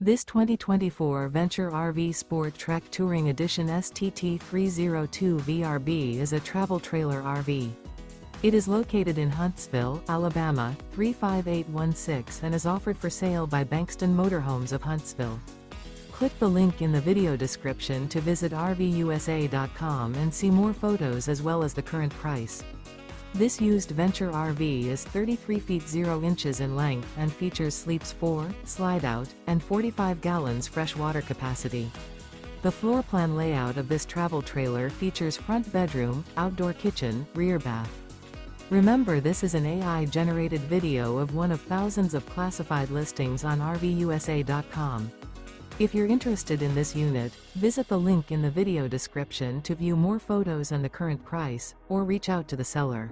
This 2024 Venture RV SportTrek Touring Edition STT302VRB is a travel trailer RV. It is located in Huntsville, Alabama, 35816 and is offered for sale by Bankston Motorhomes of Huntsville. Click the link in the video description to visit RVUSA.com and see more photos as well as the current price. This used Venture RV is 33 feet 0 inches in length and features sleeps 4, slide-out, and 45 gallons fresh water capacity. The floor plan layout of this travel trailer features front bedroom, outdoor kitchen, rear bath. Remember, this is an AI-generated video of one of thousands of classified listings on RVUSA.com. If you're interested in this unit, visit the link in the video description to view more photos and the current price, or reach out to the seller.